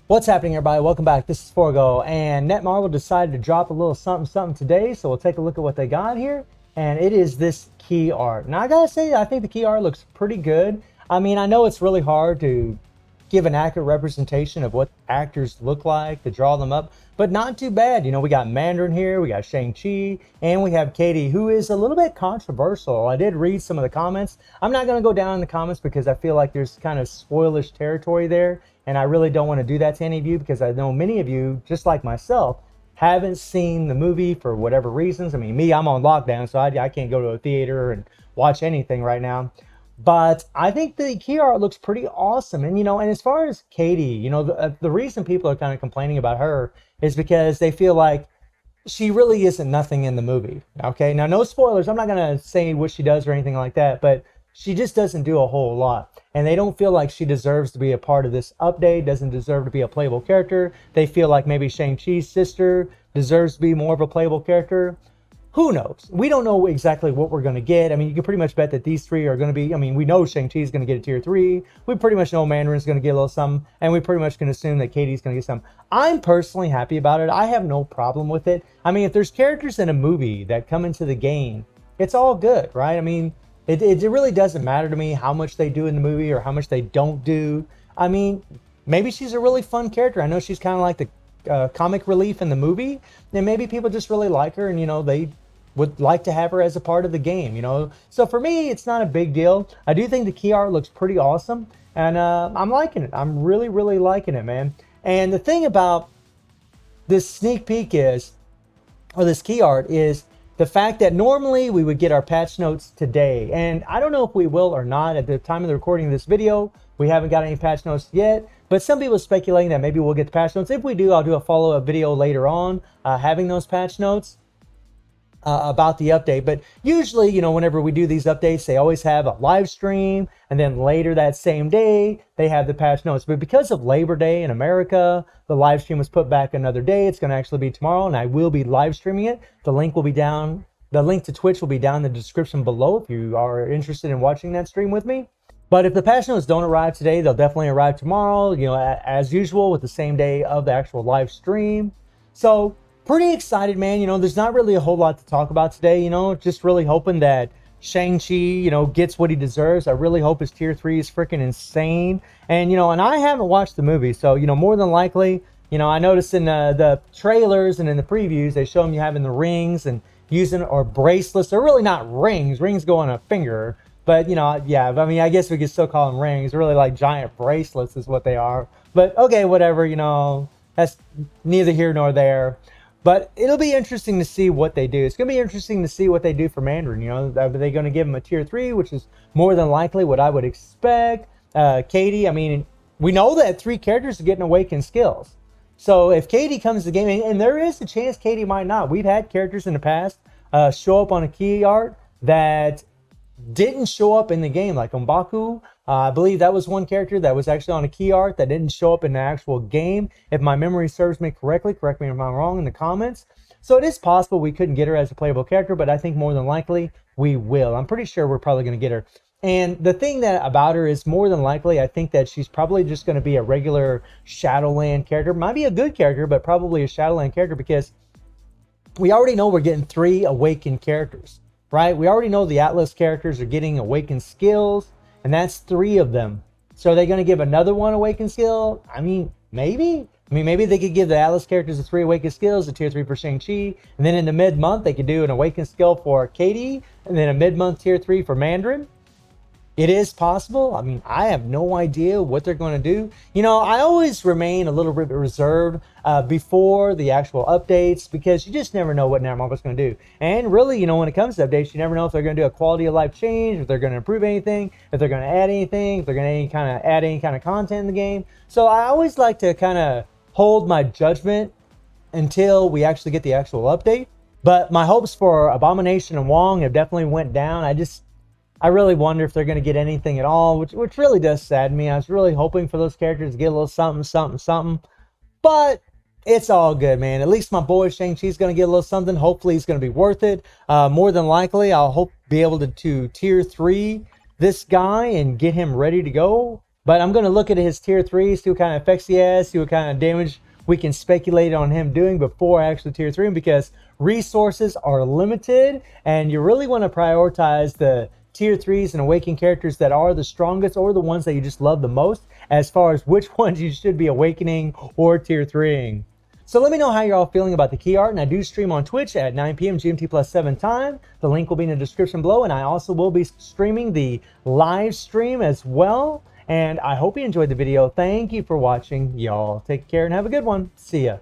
What's happening, everybody? Welcome back. This is Forgo, and Netmarble decided to drop a little something today, so we'll take a look at what they got here, and it is this key art. Now, I gotta say, I think the key art looks pretty good. I mean, I know it's really hard to give an accurate representation of what actors look like, to draw them up, but not too bad. You know, we got Mandarin here, we got Shang-Chi, and we have Katy, who is a little bit controversial. I did read some of the comments. I'm not going to go down in the comments because I feel like there's kind of spoilish territory there, and I really don't want to do that to any of you because I know many of you, just like myself, haven't seen the movie for whatever reasons. I mean, me, I'm on lockdown, so I can't go to a theater and watch anything right now. But I think the key art looks pretty awesome. And, you know, and as far as Katy, you know, the reason people are kind of complaining about her is because they feel like she really isn't nothing in the movie. Okay, now no spoilers. I'm not going to say what she does or anything like that, but she just doesn't do a whole lot. And they don't feel like she deserves to be a part of this update, doesn't deserve to be a playable character. They feel like maybe Shang-Chi's sister deserves to be more of a playable character. Who knows? We don't know exactly what we're going to get. I mean, you can pretty much bet that these three are going to be, I mean, we know Shang-Chi is going to get a tier 3. We pretty much know Mandarin's going to get a little something. And we pretty much can assume that Katie's going to get some. I'm personally happy about it. I have no problem with it. I mean, if there's characters in a movie that come into the game, it's all good, right? I mean, it really doesn't matter to me how much they do in the movie or how much they don't do. I mean, maybe she's a really fun character. I know she's kind of like the comic relief in the movie, and maybe people just really like her, and you know, they would like to have her as a part of the game, you know. So for me, it's not a big deal. I do think the key art looks pretty awesome, and I'm liking it. I'm really liking it, man. And the thing about this sneak peek is, or this key art, is the fact that normally we would get our patch notes today, and I don't know if we will or not. At the time of the recording of this video, we haven't got any patch notes yet, but some people are speculating that maybe we'll get the patch notes. If we do, I'll do a follow-up video later on having those patch notes about the update. But usually, you know, whenever we do these updates, they always have a live stream, and then later that same day they have the patch notes. But because of Labor Day in America, the live stream was put back another day. It's going to actually be tomorrow, and I will be live streaming it. The link will be down. The link to Twitch will be down in the description below if you are interested in watching that stream with me. But if the patch notes don't arrive today, they'll definitely arrive tomorrow, you know, as usual, with the same day of the actual live stream. So pretty excited, man. You know, there's not really a whole lot to talk about today, you know, just really hoping that Shang-Chi, you know, gets what he deserves. I really hope his tier 3 is freaking insane. And, you know, and I haven't watched the movie, so, you know, more than likely, you know, I noticed in the trailers and in the previews, they show him you having the rings and using, or bracelets. They're really not rings. Rings go on a finger. But, you know, yeah, I mean, I guess we could still call them rings. Really like giant bracelets is what they are. But, okay, whatever, you know, that's neither here nor there. But it'll be interesting to see what they do. It's going to be interesting to see what they do for Mandarin. You know, are they going to give him a tier 3, which is more than likely what I would expect. Katy, I mean, we know that 3 characters are getting awakened skills. So if Katy comes to the game, and there is a chance Katy might not. We've had characters in the past show up on a key art that didn't show up in the game, like M'Baku. I believe that was one character that was actually on a key art that didn't show up in the actual game. If my memory serves me correctly, correct me if I'm wrong in the comments. So it is possible we couldn't get her as a playable character, but I think more than likely we will. I'm pretty sure we're probably going to get her. And the thing that about her is, more than likely, I think that she's probably just going to be a regular Shadowland character. Might be a good character, but probably a Shadowland character, because we already know we're getting 3 awakened characters. Right? We already know the Atlas characters are getting awakened skills, and that's 3 of them. So are they going to give another one awakened skill? I mean, maybe. I mean, maybe they could give the Atlas characters the 3 awakened skills, a tier 3 for Shang-Chi, and then in the mid-month they could do an awakened skill for Katy, and then a mid-month tier 3 for Mandarin. It is possible. I mean, I have no idea what they're going to do. You know, I always remain a little bit reserved before the actual updates, because you just never know what Netmarble's going to do. And really, you know, when it comes to updates, you never know if they're going to do a quality of life change, if they're going to improve anything, if they're going to add anything, if they're going to add any kind of content in the game. So I always like to kind of hold my judgment until we actually get the actual update. But my hopes for Abomination and Wong have definitely went down. I really wonder if they're going to get anything at all, which really does sadden me. I was really hoping for those characters to get a little something. But it's all good, man. At least my boy Shang-Chi's going to get a little something. Hopefully he's going to be worth it. More than likely, I'll be able to tier 3 this guy and get him ready to go. But I'm going to look at his tier 3, see what kind of effects he has, see what kind of damage we can speculate on him doing before I actually tier 3 him, because resources are limited and you really want to prioritize the tier 3s and awakening characters that are the strongest or the ones that you just love the most as far as which ones you should be awakening or tier 3ing. So let me know how you're all feeling about the key art, and I do stream on Twitch at 9 p.m. GMT plus 7 time. The link will be in the description below, and I also will be streaming the live stream as well. And I hope you enjoyed the video. Thank you for watching. Y'all take care and have a good one. See ya.